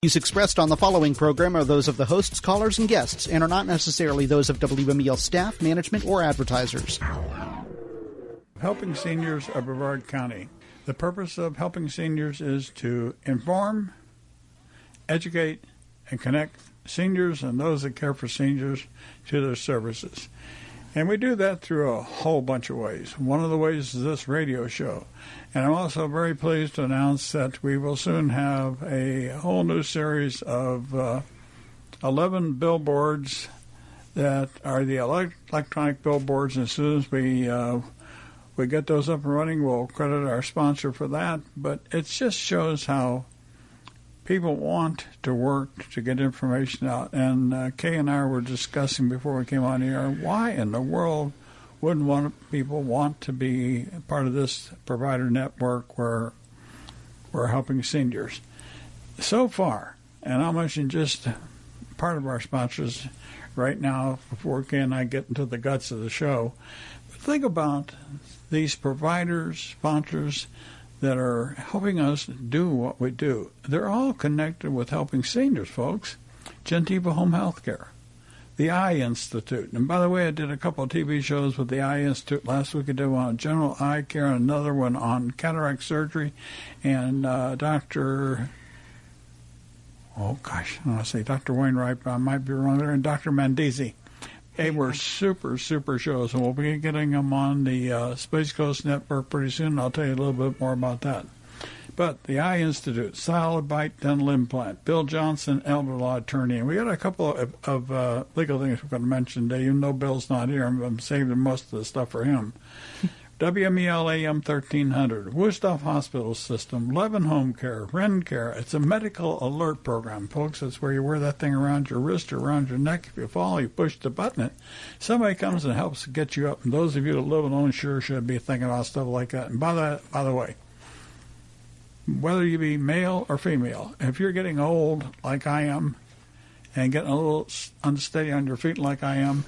Views expressed on the following program are those of the hosts, callers, and guests, and are not necessarily those of WMEL staff, management, or advertisers. Helping Seniors of Brevard County. The purpose of Helping Seniors is to inform, educate, and connect seniors and those that care for seniors to their services. And we do that through a whole bunch of ways. One of the ways is this radio show. And I'm also very pleased to announce that we will soon have a whole new series of 11 billboards that are the electronic billboards. As soon as we get those up and running, we'll credit our sponsor for that. But it just shows how people want to work to get information out. And Kay and I were discussing before we came on here, why in the world wouldn't people want to be part of this provider network where we're helping seniors? So far, and I'll mention just part of our sponsors right now before Kay and I get into the guts of the show. But think about these providers, sponsors that are helping us do what we do. They're all connected with helping seniors, folks. Gentiva Home Health Care, the Eye Institute. And by the way, I did a couple of TV shows with the Eye Institute. Last week I did one on general eye care and another one on cataract surgery. And Dr. Wainwright, I might be wrong there, and Dr. Mandisi. They were super, super shows, and we'll be getting them on the Space Coast Network pretty soon. I'll tell you a little bit more about that. But the Eye Institute, Solid Bite Dental Implant, Bill Johnson, elder law attorney. And we got a couple of legal things we're going to mention today. Even though Bill's not here, I'm saving most of the stuff for him. WMEL AM 1300, Woodstock Hospital System, Levin Home Care, Ren Care. It's a medical alert program, folks. It's where you wear that thing around your wrist or around your neck. If you fall, you push the button. Somebody comes and helps get you up. And those of you that live alone sure should be thinking about stuff like that. And by the way, whether you be male or female, if you're getting old like I am and getting a little unsteady on your feet like I am,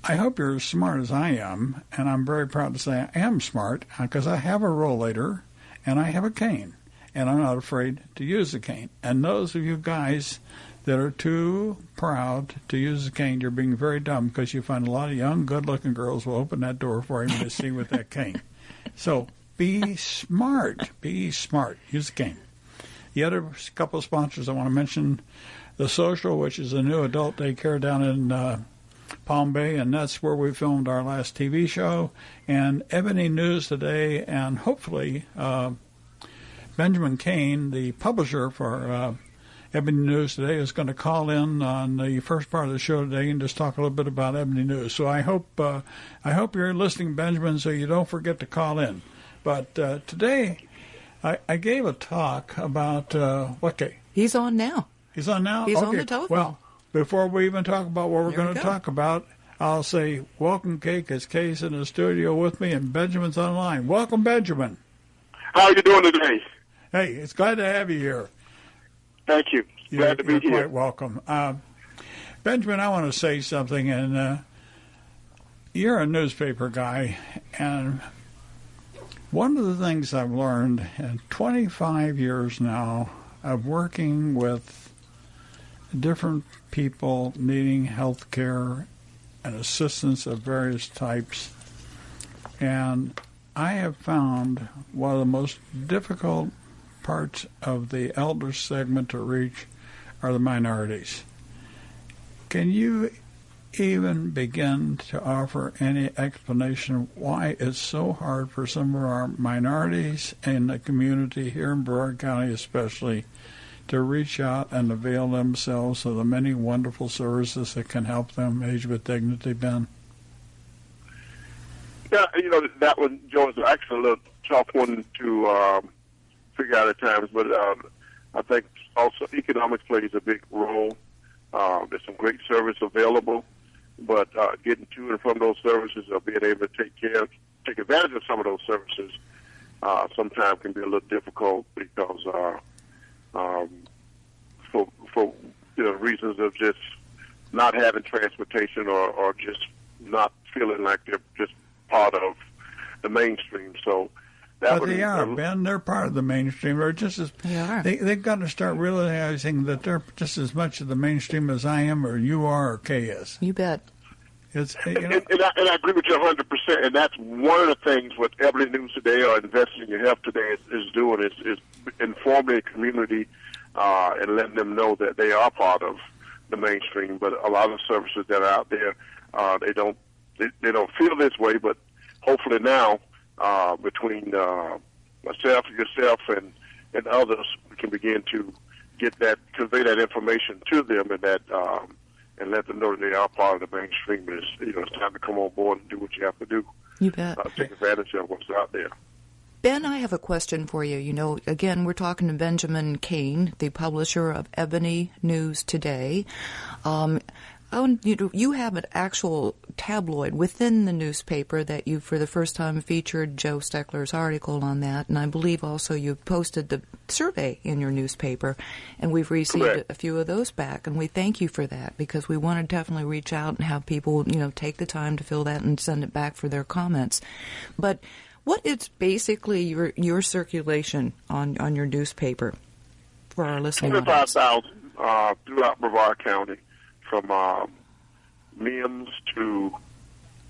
I hope you're as smart as I am, and I'm very proud to say I am smart because I have a rollator and I have a cane, and I'm not afraid to use the cane. And those of you guys that are too proud to use the cane, you're being very dumb because you find a lot of young, good-looking girls will open that door for you to see with that cane. So be smart. Be smart. Use the cane. The other couple of sponsors I want to mention, The Social, which is a new adult daycare down in Palm Bay, and that's where we filmed our last TV show, and Ebony News Today, and hopefully Benjamin Cain, the publisher for Ebony News Today, is going to call in on the first part of the show today and just talk a little bit about Ebony News. So I hope you're listening, Benjamin, so you don't forget to call in. But today I gave a talk about what, Kay? He's on now. He's on now? He's okay. on the telephone. Well, before we even talk about what we're going to talk about, I'll say welcome, Kay, because Kay's in the studio with me and Benjamin's online. Welcome, Benjamin. How are you doing today? Hey, it's glad to have you here. Thank you. Glad to be here. You're quite welcome. Benjamin, I want to say something, and you're a newspaper guy, and one of the things I've learned in 25 years now of working with different people needing health care and assistance of various types. And I have found one of the most difficult parts of the elder segment to reach are the minorities. Can you even begin to offer any explanation of why it's so hard for some of our minorities in the community here in Brevard County especially to reach out and avail themselves of the many wonderful services that can help them age with dignity, Ben? Yeah, that one, Joe, is actually a little tough one to figure out at times, but I think also economics plays a big role. There's some great service available, but getting to and from those services or being able to take advantage of some of those services sometimes can be a little difficult because for reasons of just not having transportation or just not feeling like they're just part of the mainstream. So But they are, Ben. They're part of the mainstream. They're just as they've got to start realizing that they're just as much of the mainstream as I am, or you are, or Kay is. You bet. It's and I agree with you 100%. And that's one of the things what Ebony News Today or Investing in Your Health Today is doing is informing the community and letting them know that they are part of the mainstream. But a lot of services that are out there, they don't feel this way. But hopefully now, between myself, yourself, and others, we can begin to convey that information to them, and let them know that they are part of the mainstream. It's time to come on board and do what you have to do. You bet. Take advantage of what's out there. Ben, I have a question for you. You know, again, we're talking to Benjamin Cain, the publisher of Ebony News Today. You have an actual tabloid within the newspaper that you, for the first time, featured Joe Steckler's article on that, and I believe also you posted the survey in your newspaper, and we've received a few of those back, and we thank you for that because we want to definitely reach out and have people, take the time to fill that and send it back for their comments. But what is basically your circulation on your newspaper for our listening audience? 25,000 throughout Brevard County. From Mims to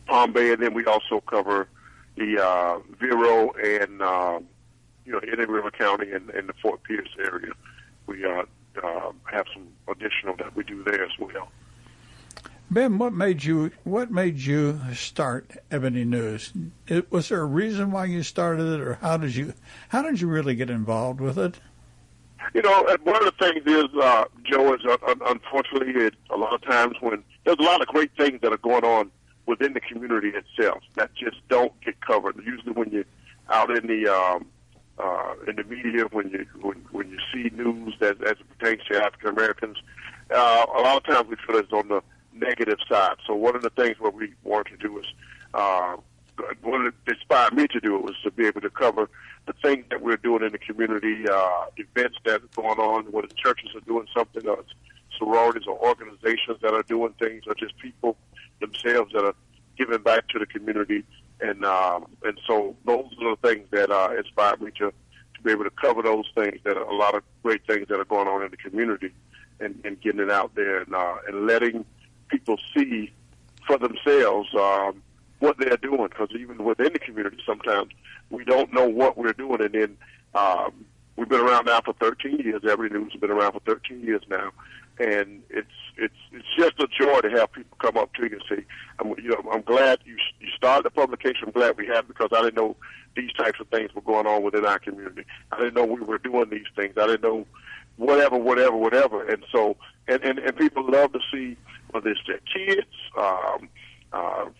Palm Bay, and then we also cover the Vero and Indian River County and the Fort Pierce area. We have some additional that we do there as well. Ben, what made you start Ebony News? Was there a reason why you started it, or how did you really get involved with it? One of the things is, Joe, is unfortunately, a lot of times when there's a lot of great things that are going on within the community itself that just don't get covered. Usually, when you're out in the media, when you see news as it pertains to African Americans, a lot of times we feel it's on the negative side. So one of the things what we wanted to do is, what inspired me to do it was to be able to cover the things that we're doing in the community, events that are going on, whether churches are doing something, or sororities or organizations that are doing things, or just people themselves that are giving back to the community. And so those are the things that inspired me to be able to cover those things, that are a lot of great things that are going on in the community, and getting it out there and letting people see for themselves what they're doing, because even within the community, sometimes we don't know what we're doing. And then we've been around now for 13 years. Ebony News has been around for 13 years now, and it's just a joy to have people come up to you and say, I'm glad you started the publication. I'm glad we have, because I didn't know these types of things were going on within our community. I didn't know we were doing these things. I didn't know whatever. And so, and people love to see whether it's their kids,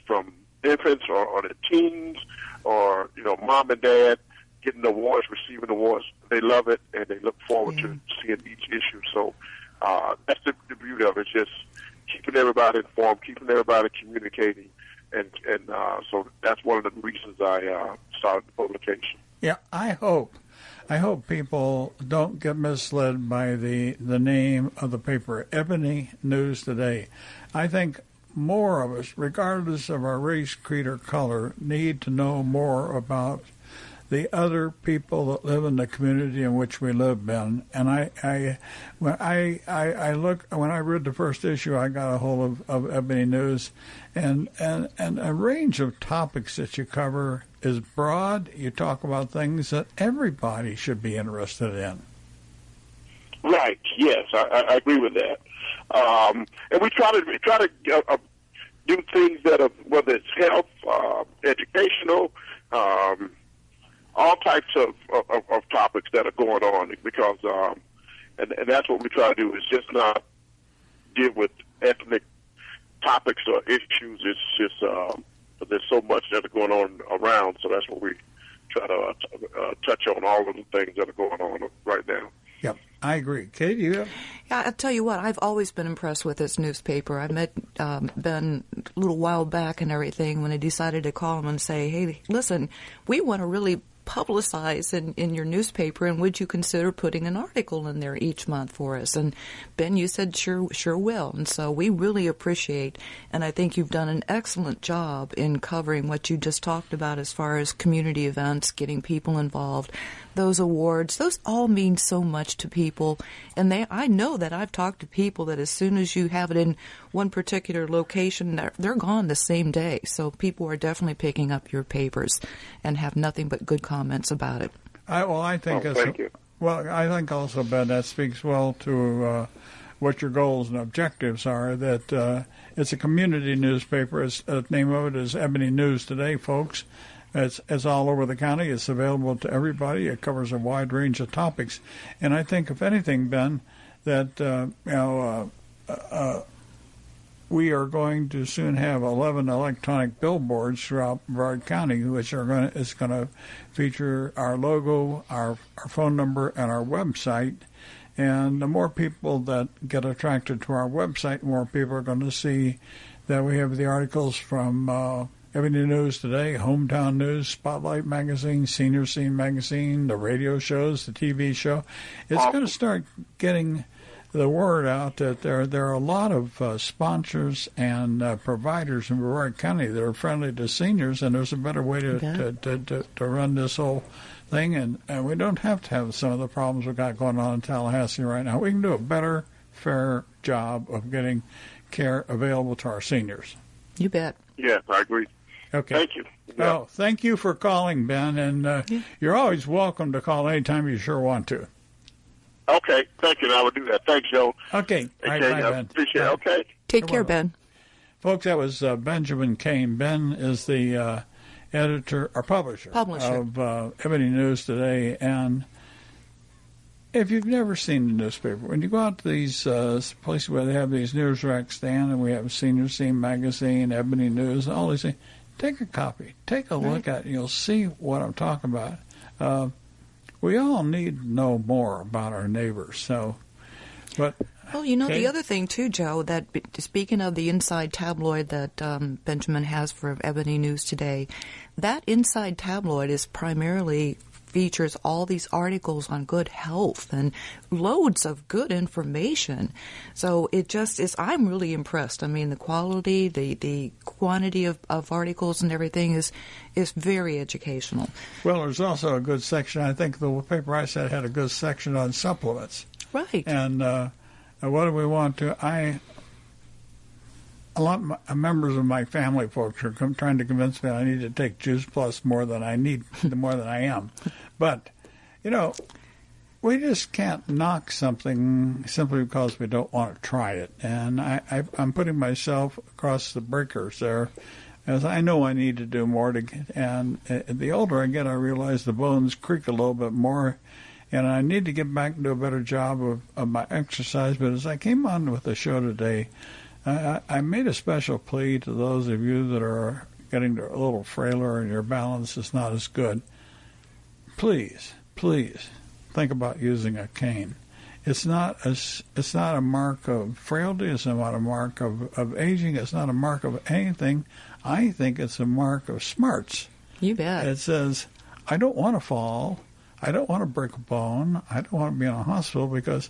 from infants or the teens, or mom and dad getting awards, receiving awards. They love it, and they look forward to seeing each issue. So that's the beauty of it, just keeping everybody informed, keeping everybody communicating, and so that's one of the reasons I started the publication. Yeah, I hope people don't get misled by the name of the paper, Ebony News Today. I think more of us, regardless of our race, creed, or color, need to know more about the other people that live in the community in which we live, Ben. And when I read the first issue, I got a hold of Ebony News, and a range of topics that you cover is broad. You talk about things that everybody should be interested in. Right. Yes, I agree with that. And we try to do things that are, whether it's health, educational, all types of topics that are going on, because and that's what we try to do, is just not deal with ethnic topics or issues. It's just there's so much that are going on around, so that's what we try to touch on, all of the things that are going on right now. Yep, I agree. Kate, you have? Yeah, I'll tell you what, I've always been impressed with this newspaper. I met Ben a little while back and everything when I decided to call him and say, hey, listen, we want to really publicize in your newspaper, and would you consider putting an article in there each month for us? And Ben, you said sure will. And so we really appreciate, and I think you've done an excellent job in covering what you just talked about as far as community events, getting people involved. Those awards, those all mean so much to people. And I know that I've talked to people that as soon as you have it in one particular location, they're gone the same day. So people are definitely picking up your papers and have nothing but good comments about it. I think thank you. Well, I think also, Ben, that speaks well to what your goals and objectives are, that it's a community newspaper. The name of it is Ebony News Today, folks. It's all over the county. It's available to everybody. It covers a wide range of topics. And I think, if anything, Ben, that we are going to soon have 11 electronic billboards throughout Brevard County, which is going to feature our logo, our phone number, and our website. And the more people that get attracted to our website, the more people are going to see that we have the articles from Ebony News Today, Hometown News, Spotlight Magazine, Senior Scene Magazine, the radio shows, the TV show. It's going to start getting the word out that there are a lot of sponsors and providers in Brevard County that are friendly to seniors, and there's a better way to run this whole thing. And we don't have to have some of the problems we've got going on in Tallahassee right now. We can do a better, fair job of getting care available to our seniors. You bet. Yes, I agree. Okay. Thank you. Yeah. Oh, thank you for calling, Ben, and you're always welcome to call anytime you sure want to. Okay, thank you. I will do that. Thanks, Joe. Okay. All right, Okay, bye, I Ben. appreciate it. Okay. Take care, Ben. Folks, that was Benjamin Cain. Ben is the editor or publisher of Ebony News Today. And if you've never seen the newspaper, when you go out to these places where they have these news racks stand, and we have Senior Scene Magazine, Ebony News, all these things, take a copy. Take a look at it, and you'll see what I'm talking about. We all need to know more about our neighbors. So, but well, the other thing too, Joe, that speaking of the inside tabloid that Benjamin has for Ebony News Today, that inside tabloid is primarily features all these articles on good health and loads of good information. So it just is, I'm really impressed. I mean, the quality, the quantity of articles and everything is very educational. Well, there's also a good section. I think the paper I said had a good section on supplements. Right. And what do we want to? A lot of members of my family folks are trying to convince me I need to take Juice Plus more than I need, more than I am. But, we just can't knock something simply because we don't want to try it. And I'm putting myself across the breakers there, as I know I need to do more. And the older I get, I realize the bones creak a little bit more, and I need to get back and do a better job of my exercise. But as I came on with the show today, I made a special plea to those of you that are getting a little frailer and your balance is not as good. Please think about using a cane. It's not a mark of frailty. It's not a mark of aging. It's not a mark of anything. I think it's a mark of smarts. You bet. It says, I don't want to fall. I don't want to break a bone. I don't want to be in a hospital because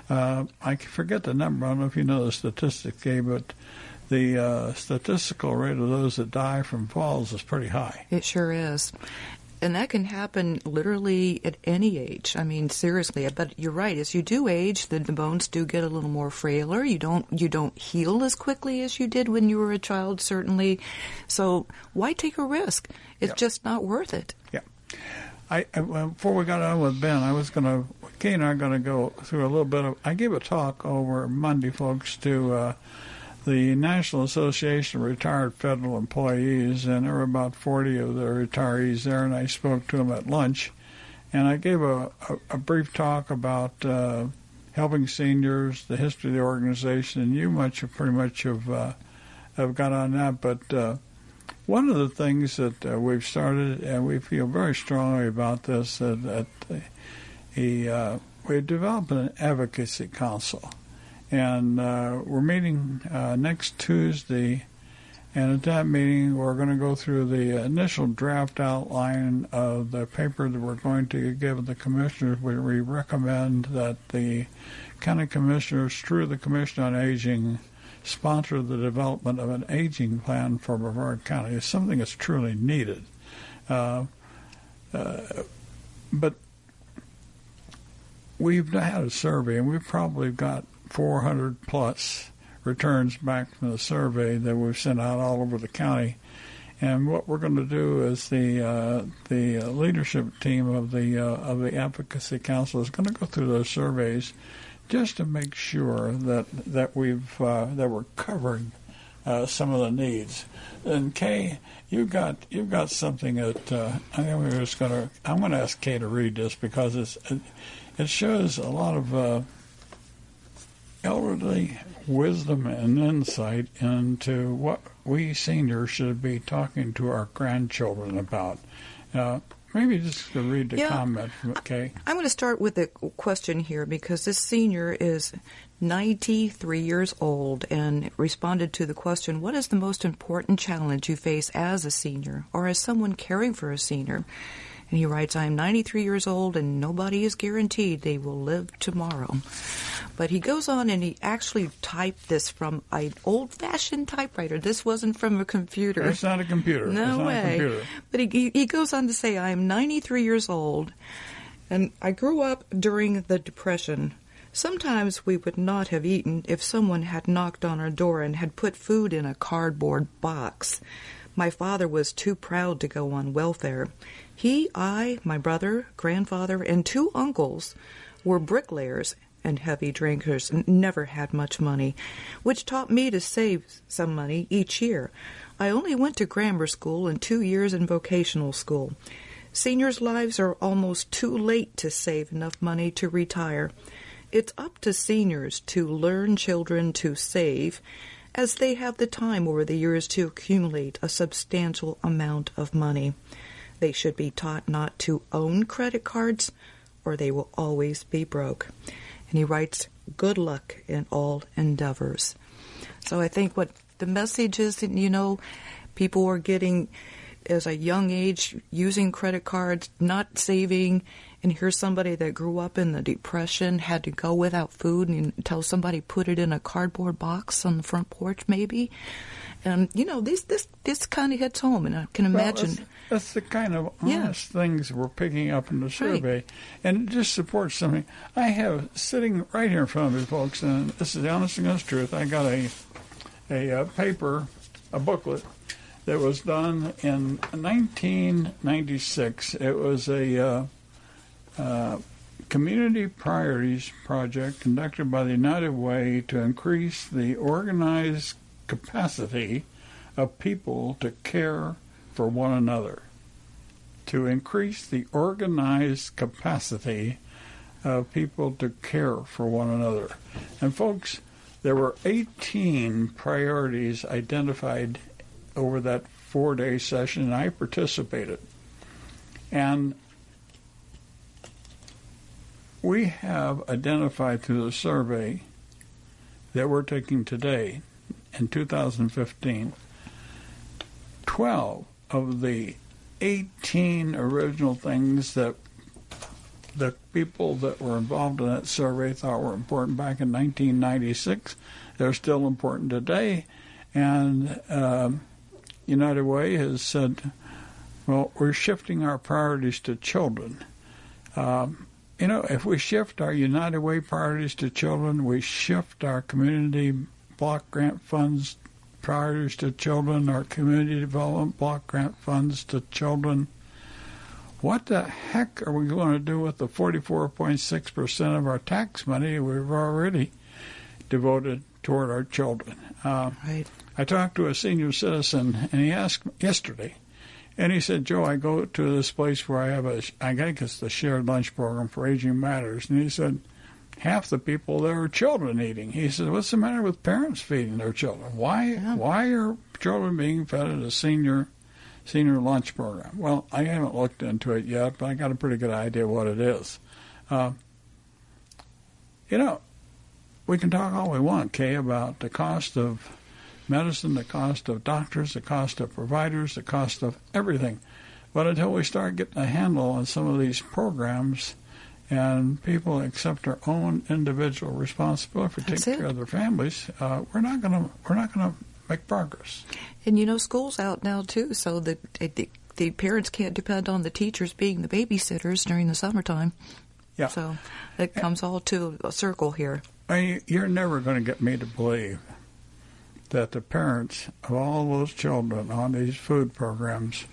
I forget the number. I don't know if you know the statistics, Gabe, but the statistical rate of those that die from falls is pretty high. It sure is. And that can happen literally at any age. I mean, seriously. But you're right. As you do age, the bones do get a little more frailer. You don't heal as quickly as you did when you were a child, certainly. So why take a risk? It's just not worth it. Yeah. Before we got on with Ben, Kay and I are going to go through a little bit of. I gave a talk over Monday, folks, to the National Association of Retired Federal Employees, and there were about 40 of the retirees there, and I spoke to them at lunch. And I gave a brief talk about helping seniors, the history of the organization, and you pretty much have got on that. But one of the things that we've started, and we feel very strongly about this, that we've developed an advocacy council. And we're meeting next Tuesday And at that meeting, we're going to go through the initial draft outline of the paper that we're going to give the commissioners, where we recommend that the county commissioners, through the Commission on Aging, sponsor the development of an aging plan for Brevard County. It's something that's truly needed. But we've had a survey, and we've probably got 400 plus returns back from the survey that we've sent out all over the county. And what we're going to do is the leadership team of the Advocacy Council is going to go through those surveys just to make sure that we're covering some of the needs. And Kay, you've got something that I'm going to ask Kay to read this, because it shows a lot of elderly wisdom and insight into what we seniors should be talking to our grandchildren about. Maybe just to read the comment from Kay. I'm going to start with a question here, because this senior is 93 years old and responded to the question, what is the most important challenge you face as a senior or as someone caring for a senior? And he writes, I am 93 years old and nobody is guaranteed they will live tomorrow. But he goes on and he actually typed this from an old-fashioned typewriter. This wasn't from a computer. It's not a computer. No way. But he goes on to say, I am 93 years old and I grew up during the Depression. Sometimes we would not have eaten if someone had knocked on our door and had put food in a cardboard box. My father was too proud to go on welfare. He, I, my brother, grandfather, and 2 uncles were bricklayers and heavy drinkers and never had much money, which taught me to save some money each year. I only went to grammar school and 2 years in vocational school. Seniors' lives are almost too late to save enough money to retire. It's up to seniors to learn children to save, as they have the time over the years to accumulate a substantial amount of money. They should be taught not to own credit cards, or they will always be broke. And he writes, good luck in all endeavors. So I think what the message is, people are getting, as a young age, using credit cards, not saving. And here's somebody that grew up in the Depression, had to go without food, and until somebody put it in a cardboard box on the front porch, maybe. And, this kind of hits home, and I can imagine. That's the kind of honest things we're picking up in the survey. Right. And it just supports something. I have, sitting right here in front of me, folks, and this is the honest to goodness truth, I got a paper, a booklet, that was done in 1996. It was a community priorities project conducted by the United Way to increase the organized capacity of people to care for one another. To increase the organized capacity of people to care for one another. And folks, there were 18 priorities identified over that 4-day session, and I participated. And we have identified through the survey that we're taking today, in 2015, 12 of the 18 original things that the people that were involved in that survey thought were important back in 1996, they're still important today. And United Way has said, well, we're shifting our priorities to children. If we shift our United Way priorities to children, we shift our community block grant funds priorities to children, our community development block grant funds to children. What the heck are we going to do with the 44.6% of our tax money we've already devoted toward our children? Right. I talked to a senior citizen, and he asked yesterday, and he said, Joe, I go to this place where I think it's the shared lunch program for Aging Matters, and he said, half the people there are children eating. He said, what's the matter with parents feeding their children? Why are children being fed at a senior lunch program? Well, I haven't looked into it yet, but I got a pretty good idea what it is. We can talk all we want, Kay, about the cost of medicine, the cost of doctors, the cost of providers, the cost of everything. But until we start getting a handle on some of these programs and people accept their own individual responsibility for taking care of their families, we're not gonna make progress. And school's out now too, so the parents can't depend on the teachers being the babysitters during the summertime. Yeah. So it comes all to a circle here. You're never going to get me to believe that the parents of all those children on these food programs,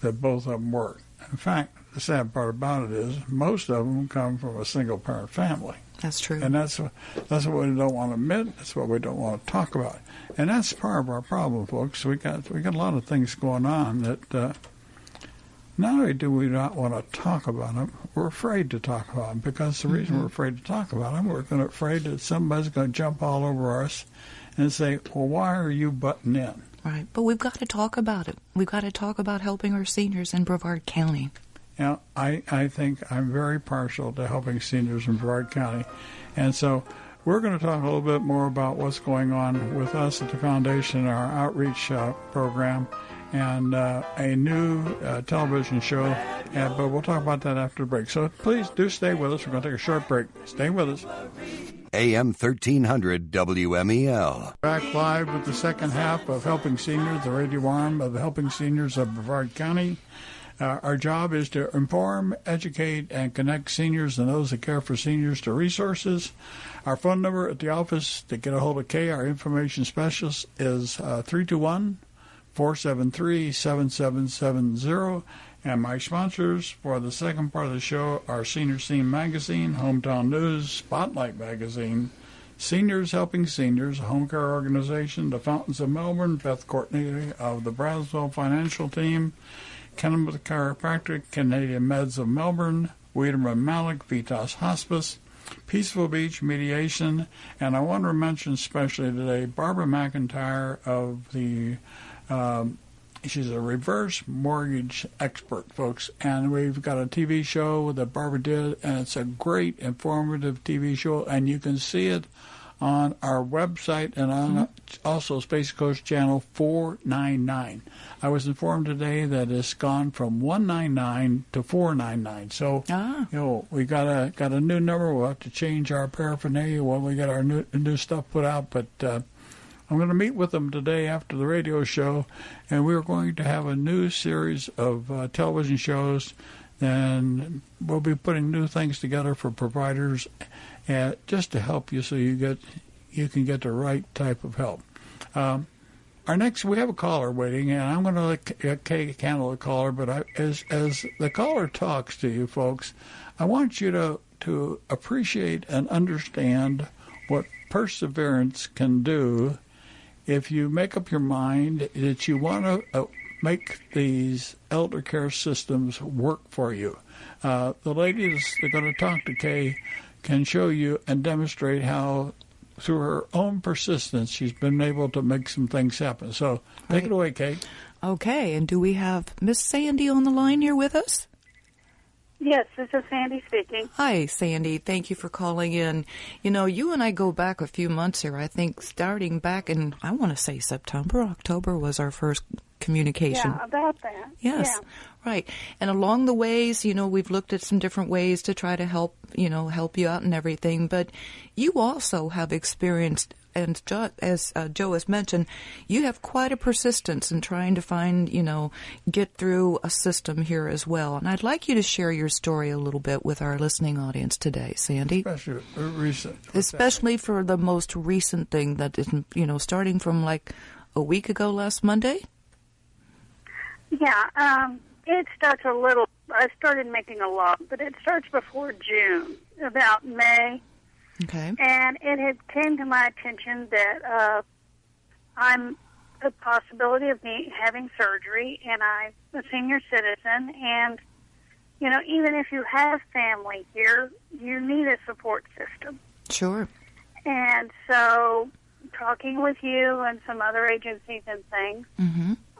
that both of them work. In fact, the sad part about it is most of them come from a single-parent family. That's true. And that's what we don't want to admit. That's what we don't want to talk about. And that's part of our problem, folks. We got a lot of things going on that not only do we not want to talk about them, we're afraid to talk about them, because the reason we're afraid to talk about them, we're afraid that somebody's going to jump all over us and say, well, why are you butting in? Right, but we've got to talk about it. We've got to talk about helping our seniors in Brevard County. Now, I think I'm very partial to helping seniors in Brevard County, and so we're going to talk a little bit more about what's going on with us at the Foundation, our outreach program, and a new television show, but we'll talk about that after the break. So please do stay with us. We're going to take a short break. Stay with us. AM 1300 WMEL. Back live with the second half of Helping Seniors, the radio arm of Helping Seniors of Brevard County. Our job is to inform, educate, and connect seniors and those that care for seniors to resources. Our phone number at the office to get a hold of Kay, our information specialist, is 321-473-7770. And my sponsors for the second part of the show are Senior Scene Magazine, Hometown News, Spotlight Magazine, Seniors Helping Seniors, a home care organization, the Fountains of Melbourne, Beth Courtney of the Braswell Financial Team, Kennebec Chiropractic, Canadian Meds of Melbourne, Wiedemann Malik, Vitas Hospice, Peaceful Beach Mediation, and I want to mention especially today Barbara McIntyre of the she's a reverse mortgage expert, folks, and we've got a TV show that Barbara did, and it's a great informative TV show, and you can see it on our website and on also Space Coast Channel 499. I was informed today that it's gone from 199 to 499. So, we got a new number. We'll have to change our paraphernalia when we get our new stuff put out. But I'm going to meet with them today after the radio show, and we're going to have a new series of television shows. And we'll be putting new things together for providers, just to help you so you can get the right type of help. We have a caller waiting, and I'm going to let Kay handle the caller. But as the caller talks to you, folks, I want you to appreciate and understand what perseverance can do if you make up your mind that you want to make these elder care systems work for you. The ladies that are going to talk to Kay can show you and demonstrate how, through her own persistence, she's been able to make some things happen. So take it away, Kay. Okay, and do we have Miss Sandy on the line here with us? Yes, this is Sandy speaking. Hi, Sandy. Thank you for calling in. You and I go back a few months here. I think starting back in, I want to say September, October was our first communication. Yeah, about that. Yes, yeah. Right. And along the ways, we've looked at some different ways to try to help you out and everything. But you also have experienced, and as Joe has mentioned, you have quite a persistence in trying to find, get through a system here as well. And I'd like you to share your story a little bit with our listening audience today, Sandy. Especially recent. Especially for the most recent thing that is, starting from like a week ago last Monday? Yeah, it starts I started making a log, but it starts before June, about May. Okay. And it had came to my attention that I'm a possibility of me having surgery, and I'm a senior citizen, and, even if you have family here, you need a support system. Sure. And so, talking with you and some other agencies and things,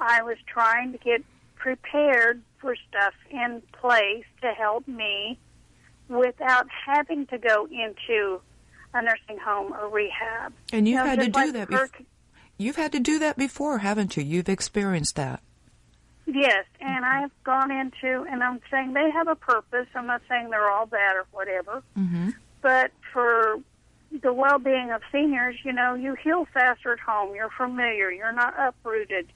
I was trying to get prepared for stuff in place to help me without having to go into a nursing home or rehab. And you had to do that You've had to do that before, haven't you? You've experienced that. Yes, and I've gone into, and I'm saying they have a purpose. I'm not saying they're all bad or whatever. Mm-hmm. But for the well-being of seniors, you heal faster at home. You're familiar. You're not uprooted,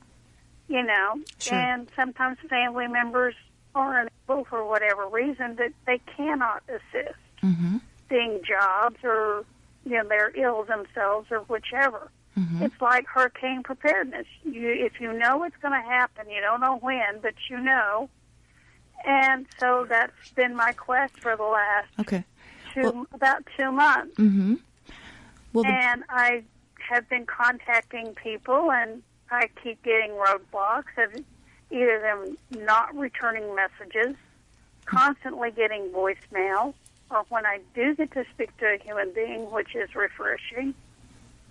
Sure. And sometimes family members are unable for whatever reason that they cannot assist, being jobs or, they're ill themselves or whichever. It's like hurricane preparedness. If you know it's going to happen, you don't know when, but you know. And so that's been my quest for the last about 2 months. Mm-hmm. Well, and I have been contacting people, and I keep getting roadblocks of either them not returning messages, constantly getting voicemail, or when I do get to speak to a human being, which is refreshing,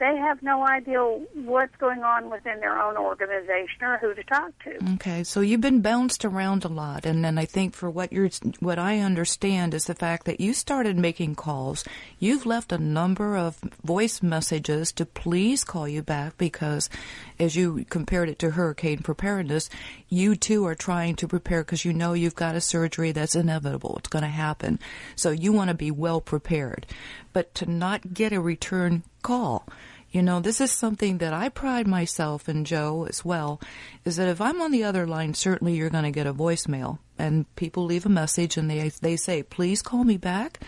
they have no idea what's going on within their own organization or who to talk to. Okay, so you've been bounced around a lot, and then I think for what I understand is the fact that you started making calls. You've left a number of voice messages to please call you back because, as you compared it to hurricane preparedness, you too are trying to prepare because you know you've got a surgery that's inevitable. It's going to happen. So you want to be well prepared. But to not get a return call, this is something that I pride myself in, Joe, as well, is that if I'm on the other line, certainly you're going to get a voicemail. And people leave a message and they say, please call me back.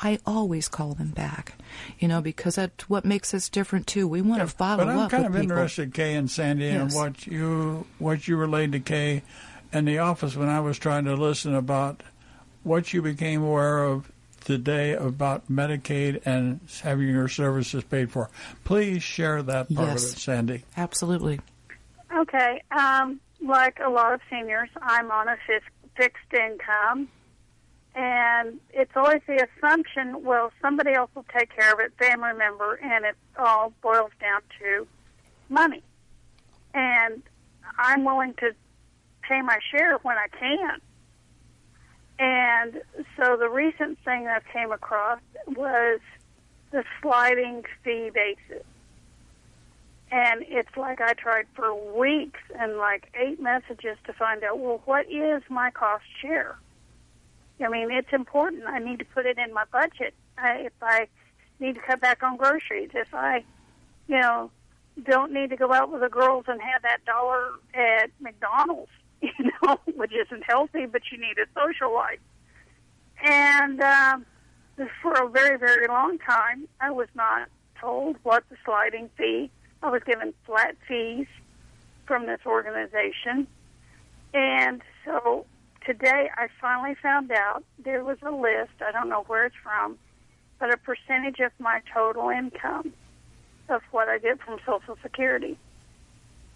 I always call them back, because that's what makes us different, too. We want to follow up with people. But I'm kind of interested, Kay and Sandy, in what you relayed to Kay in the office when I was trying to listen about what you became aware of today about Medicaid and having your services paid for. Please share that part of it, Sandy. Absolutely. Okay. Like a lot of seniors, I'm on a fixed income, and it's always the assumption, well, somebody else will take care of it, family member, and it all boils down to money. And I'm willing to pay my share when I can. And so the recent thing I came across was the sliding fee basis. And it's like I tried for weeks and like 8 messages to find out, well, what is my cost share? I mean, it's important. I need to put it in my budget. If I need to cut back on groceries, if I, don't need to go out with the girls and have that dollar at McDonald's, which isn't healthy, but you need a social life. And for a very, very long time, I was not told what the sliding fee. I was given flat fees from this organization. And so today I finally found out there was a list, I don't know where it's from, but a percentage of my total income of what I get from Social Security.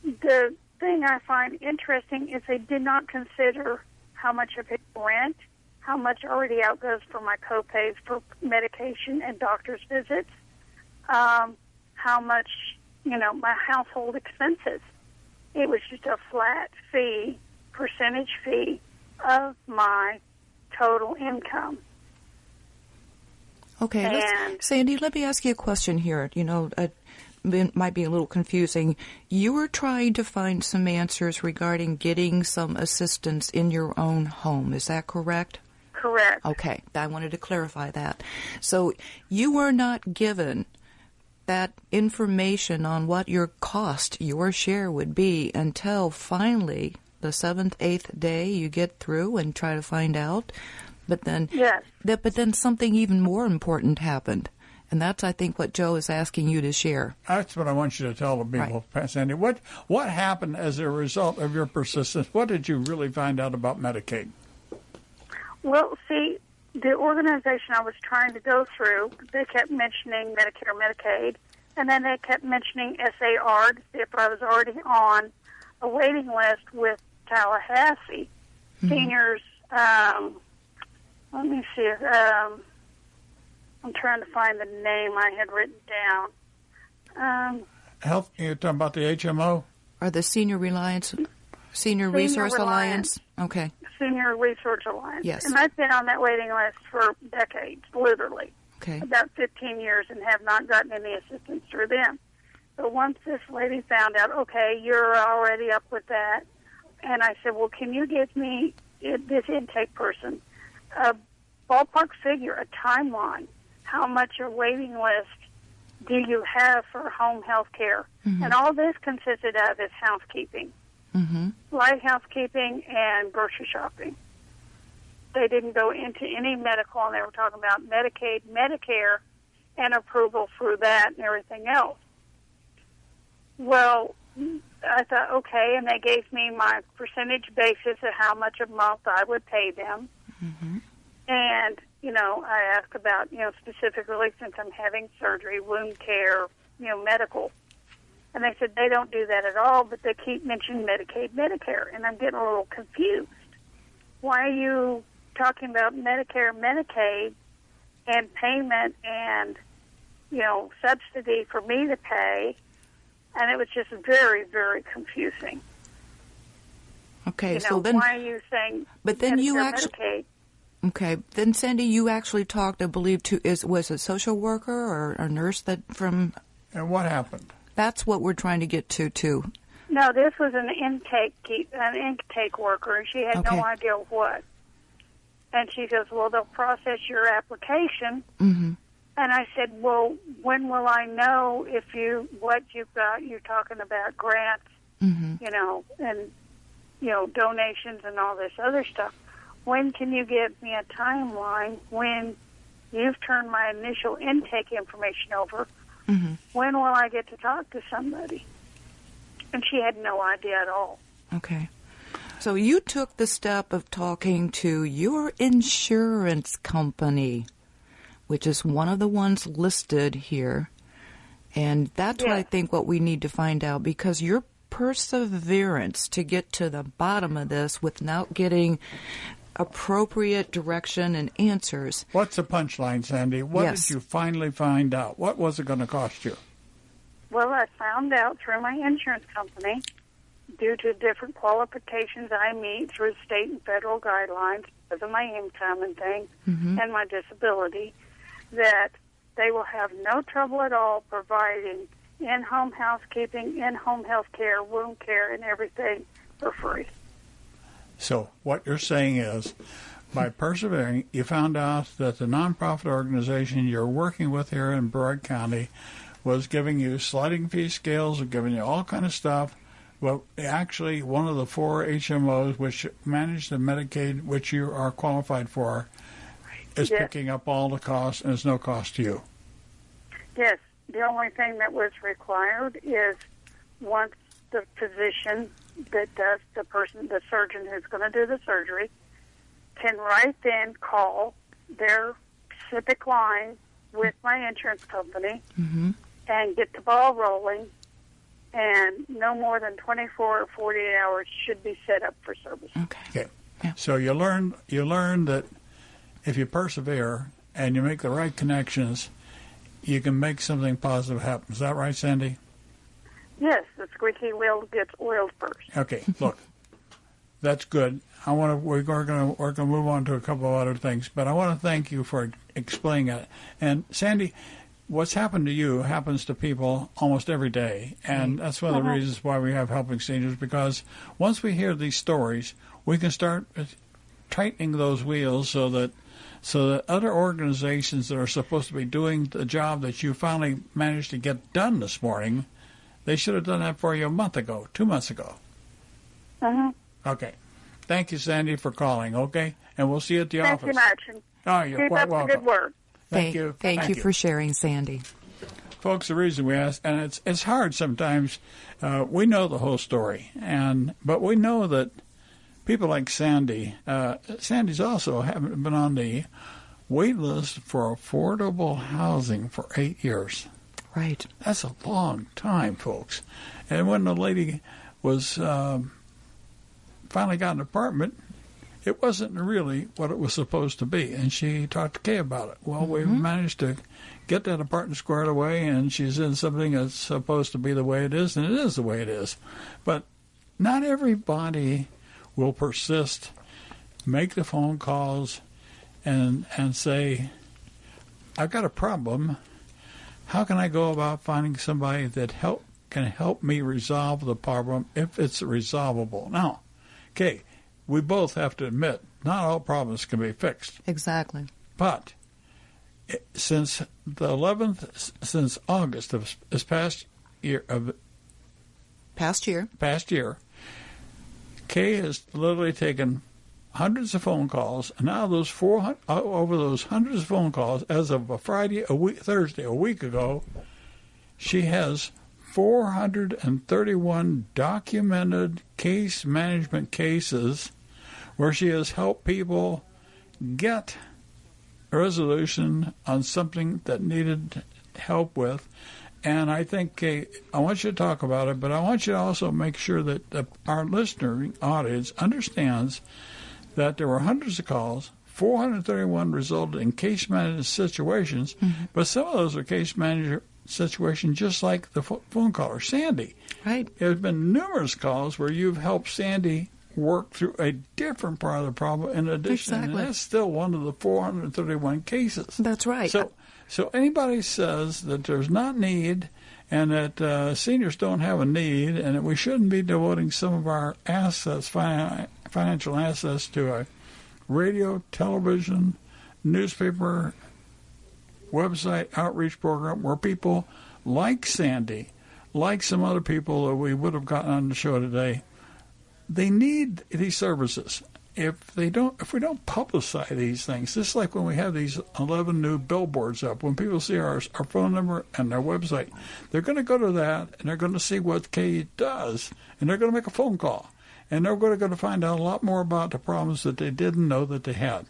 The thing I find interesting is they did not consider how much I pay for rent, how much already outgoes for my co-pays for medication and doctor's visits, how much, my household expenses. It was just a flat fee, percentage fee of my total income. Okay, Sandy, let me ask you a question here. It might be a little confusing. You were trying to find some answers regarding getting some assistance in your own home. Is that correct? Correct. Okay, I wanted to clarify that. So you were not given that information on what your share would be until finally the 7th, 8th day you get through and try to find out. But then, yes. But then something even more important happened. And that's, I think, what Joe is asking you to share. That's what I want you to tell the people, right. Sandy. What happened as a result of your persistence? What did you really find out about Medicaid? Well, see, the organization I was trying to go through, they kept mentioning Medicare, Medicaid, and then they kept mentioning SAR to see if I was already on a waiting list with Tallahassee. Seniors, let me see, I'm trying to find the name I had written down. Health, you're talking about the HMO? Or the Senior Resource Alliance? Okay. Senior Resource Alliance. Yes. And I've been on that waiting list for decades, literally. Okay. About 15 years, and have not gotten any assistance through them. But once this lady found out, okay, you're already up with that, and I said, well, can you give me, this intake person, a ballpark figure, a timeline? How much a waiting list do you have for home health care? Mm-hmm. And all this consisted of is housekeeping, light housekeeping and grocery shopping. They didn't go into any medical, and they were talking about Medicaid, Medicare, and approval through that and everything else. Well, I thought, okay, and they gave me my percentage basis of how much a month I would pay them. Mm-hmm. And, I asked about, specifically since I'm having surgery, wound care, medical. And they said they don't do that at all, but they keep mentioning Medicaid, Medicare. And I'm getting a little confused. Why are you talking about Medicare, Medicaid, and payment and, subsidy for me to pay? And it was just very, very confusing. Okay, so then why are you saying? But then Medicare, you actually. Medicaid? Okay, then Sandy, you actually talked, I believe, was a social worker or a nurse that from. And what happened? That's what we're trying to get to too. No, this was an intake worker, and she had no idea what. And she goes, well, they'll process your application. Mm-hmm. And I said, well, when will I know if what you've got? You're talking about grants, and, donations and all this other stuff. When can you give me a timeline when you've turned my initial intake information over? Mm-hmm. When will I get to talk to somebody? And she had no idea at all. Okay. So you took the step of talking to your insurance company, which is one of the ones listed here. And that's what I think what we need to find out, because your perseverance to get to the bottom of this without getting appropriate direction and answers. What's the punchline, Sandy? What did you finally find out? What was it going to cost you? Well, I found out through my insurance company, due to different qualifications I meet through state and federal guidelines because of my income and things and my disability, that they will have no trouble at all providing in-home housekeeping, in-home health care, wound care, and everything for free. So what you're saying is, by persevering, you found out that the nonprofit organization you're working with here in Brevard County was giving you sliding fee scales, giving you all kind of stuff. Well, actually, one of the 4 HMOs which manage the Medicaid, which you are qualified for, is picking up all the costs, and it's no cost to you. Yes. The only thing that was required is once the physician that does the surgeon who's going to do the surgery can right then call their specific line with my insurance company and get the ball rolling, and no more than 24 or 48 hours should be set up for service. Okay. Yeah. So you learn that if you persevere and you make the right connections, you can make something positive happen. Is that right, Sandy? Yes, the squeaky wheel gets oiled first. Okay, look, that's good. We're going to move on to a couple of other things, but I want to thank you for explaining it. And Sandy, what's happened to you happens to people almost every day, and that's one of the reasons why we have Helping Seniors, because once we hear these stories, we can start tightening those wheels so that other organizations that are supposed to be doing the job that you finally managed to get done this morning, they should have done that for you a month ago, 2 months ago. Okay. Thank you, Sandy, for calling, okay? And we'll see you at the office. Thank you much. And you're keep quite up welcome. the good work. Thank you. Thank you for sharing, Sandy. Folks, the reason we ask, and it's hard sometimes, we know the whole story, but we know that people like Sandy, Sandy's also haven't been on the wait list for affordable housing for 8 years. Right. That's a long time, folks. And when the lady was finally got an apartment, it wasn't really what it was supposed to be. And she talked to Kay about it. Well, we managed to get that apartment squared away, and she's in something that's supposed to be the way it is, and it is the way it is. But not everybody will persist, make the phone calls, and say, I've got a problem. how can I go about finding somebody that can help me resolve the problem if it's resolvable? Now, okay, we both have to admit not all problems can be fixed. Exactly. But since the 11th, since August of this past year, Kay has literally taken hundreds of phone calls, and now those over those hundreds of phone calls, as of Thursday, a week ago, she has 431 documented case management cases where she has helped people get a resolution on something that needed help with. And I think, Kay, I want you to talk about it, but I want you to also make sure that our listening audience understands that there were hundreds of calls, 431 resulted in case management situations, but some of those are case management situations just like the phone caller, Sandy. Right. There's been numerous calls where you've helped Sandy work through a different part of the problem in addition, exactly. And that's still one of the 431 cases. That's right. So anybody says that there's not need and that seniors don't have a need and that we shouldn't be devoting some of our assets, financial assets, to a radio, television, newspaper, website outreach program where people like Sandy, like some other people that we would have gotten on the show today, they need these services. If we don't publicize these things, just like when we have these 11 new billboards up, when people see our phone number and our website, they're going to go to that and they're going to see what Kay does, and they're going to make a phone call, and they're going to find out a lot more about the problems that they didn't know that they had.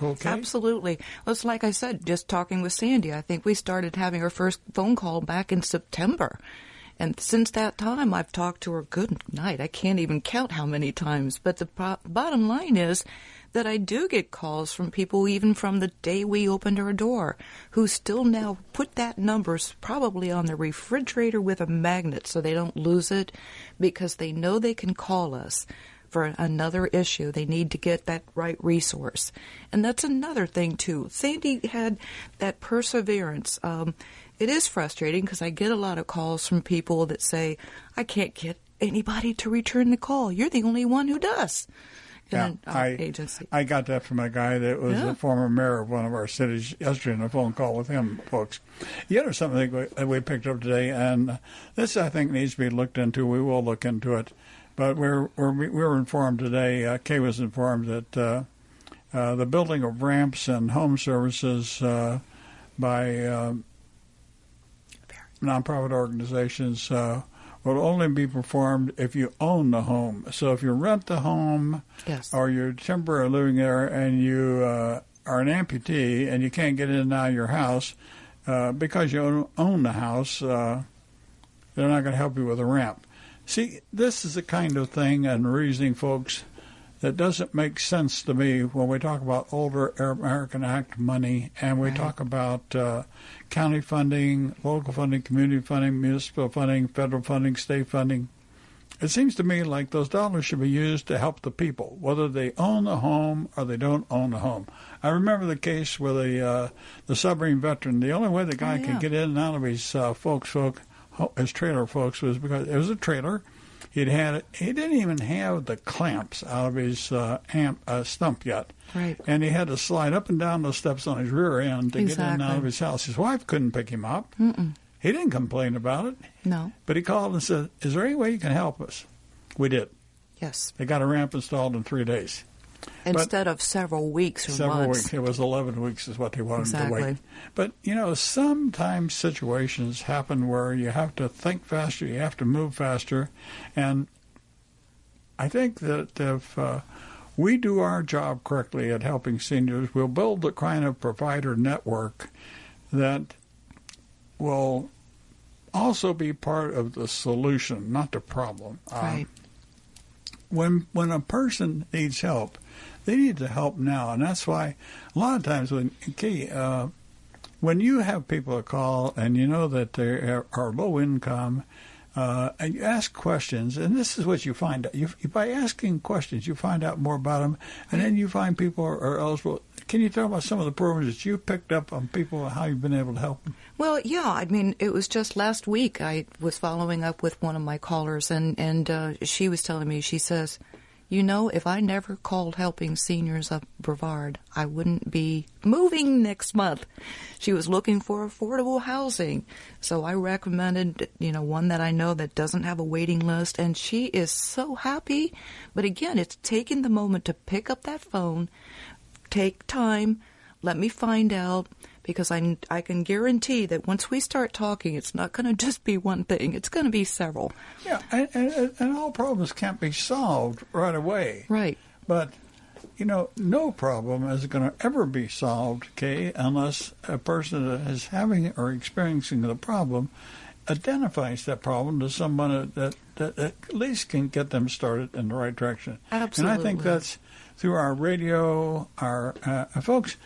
Okay? Absolutely. Well, it's like I said, just talking with Sandy, I think we started having our first phone call back in September. And since that time, I've talked to her good night. I can't even count how many times. But the bottom line is that I do get calls from people even from the day we opened our door who still now put that number probably on the refrigerator with a magnet so they don't lose it, because they know they can call us for another issue. They need to get that right resource. And that's another thing, too. Sandy had that perseverance. It is frustrating because I get a lot of calls from people that say, I can't get anybody to return the call. You're the only one who does. Yeah, Agency. I got that from a guy that was a former mayor of one of our cities yesterday in a phone call with him, folks. Yet there's something that we picked up today, and this, I think, needs to be looked into. We will look into it. But we were informed today, Kay was informed that the building of ramps and home services by nonprofit organizations will only be performed if you own the home. So if you rent the home, yes, or you're temporarily living there and you are an amputee and you can't get in and out of your house because you own the house, they're not going to help you with a ramp. See, this is the kind of thing and reasoning, folks, that doesn't make sense to me when we talk about older American Act money and we talk about county funding, local funding, community funding, municipal funding, federal funding, state funding. It seems to me like those dollars should be used to help the people, whether they own the home or they don't own the home. I remember the case with the submarine veteran. The only way the guy could get in and out of his his trailer, folks, was because it was a trailer. He didn't even have the clamps out of his stump yet. Right. And he had to slide up and down those steps on his rear end to get in and out of his house. His wife couldn't pick him up. He didn't complain about it. No. But he called and said, is there any way you can help us? We did. Yes. They got a ramp installed in 3 days. Instead of several weeks or several months. Weeks. It was 11 weeks is what they wanted to wait. But, sometimes situations happen where you have to think faster, you have to move faster. And I think that if we do our job correctly at helping seniors, we'll build the kind of provider network that will also be part of the solution, not the problem. Right. When a person needs help, they need the help now, and that's why a lot of times when you have people call and you know that they are low income, and you ask questions, and this is what you find out. By asking questions, you find out more about them, and then you find people are eligible. Can you tell about some of the programs that you picked up on people, how you've been able to help them? Well, yeah, I mean, it was just last week I was following up with one of my callers, and she was telling me, she says, you know, if I never called Helping Seniors of Brevard, I wouldn't be moving next month. She was looking for affordable housing. So I recommended, one that I know that doesn't have a waiting list, and she is so happy. But again, it's taking the moment to pick up that phone, take time, let me find out, because I can guarantee that once we start talking, it's not going to just be one thing. It's going to be several. Yeah, and all problems can't be solved right away. Right. But, no problem is going to ever be solved, Kay, unless a person that is having or experiencing the problem identifies that problem to someone that at least can get them started in the right direction. Absolutely. And I think that's through our radio, our folks.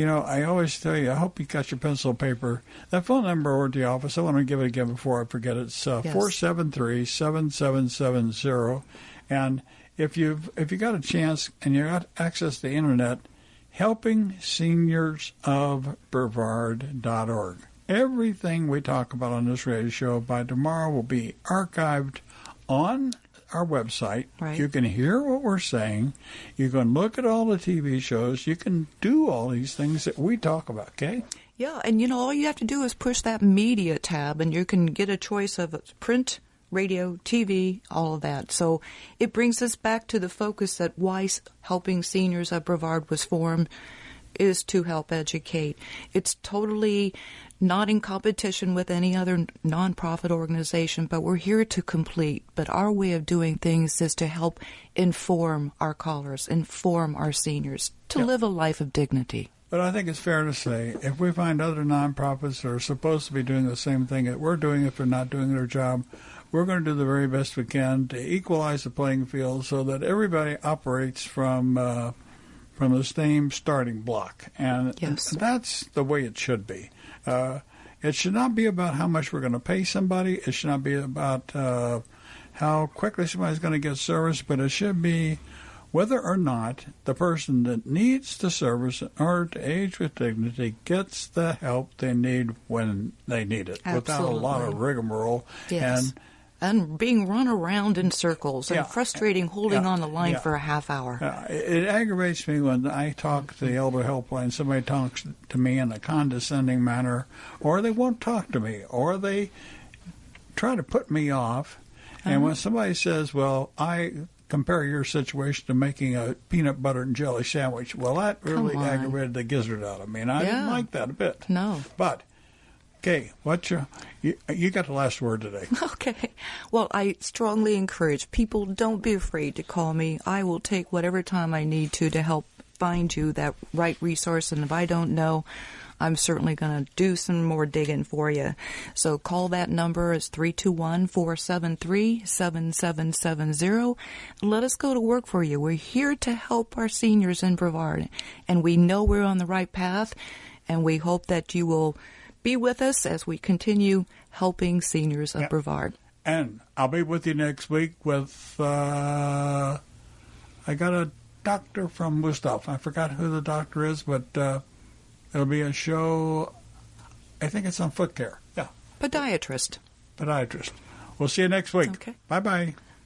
I always tell you, I hope you got your pencil and paper. That phone number over at the office, I want to give it again before I forget it. It's 473-7770. And if you got a chance and you got access to the Internet, helpingseniorsofbrevard.org. Everything we talk about on this radio show by tomorrow will be archived on our website. Right. You can hear what we're saying. You can look at all the TV shows. You can do all these things that we talk about, okay? Yeah, and all you have to do is push that media tab, and you can get a choice of print, radio, TV, all of that. So it brings us back to the focus that why Helping Seniors of Brevard was formed is to help educate. It's totally not in competition with any other nonprofit organization, but we're here to complete. But our way of doing things is to help inform our callers, inform our seniors to live a life of dignity. But I think it's fair to say, if we find other nonprofits that are supposed to be doing the same thing that we're doing, if they're not doing their job, we're going to do the very best we can to equalize the playing field so that everybody operates from the same starting block. And that's the way it should be. It should not be about how much we're going to pay somebody. It should not be about how quickly somebody's going to get service, but it should be whether or not the person that needs the service in order to age with dignity gets the help they need when they need it. Absolutely. Without a lot of rigmarole. Yes. And being run around in circles and frustrating holding on the line for a half hour. It aggravates me when I talk to the elder helpline, somebody talks to me in a condescending manner, or they won't talk to me, or they try to put me off. And when somebody says, well, I compare your situation to making a peanut butter and jelly sandwich, well, that really aggravated the gizzard out of me, and I didn't like that a bit. No. But okay, you got the last word today. Okay. Well, I strongly encourage people, don't be afraid to call me. I will take whatever time I need to help find you that right resource. And if I don't know, I'm certainly going to do some more digging for you. So call that number. It's 321-473-7770. Let us go to work for you. We're here to help our seniors in Brevard. And we know we're on the right path. And we hope that you will be with us as we continue helping seniors of Brevard. And I'll be with you next week with, I got a doctor from Wusthof. I forgot who the doctor is, but it'll be a show, I think it's on foot care. Yeah. Podiatrist. We'll see you next week. Okay. Bye-bye.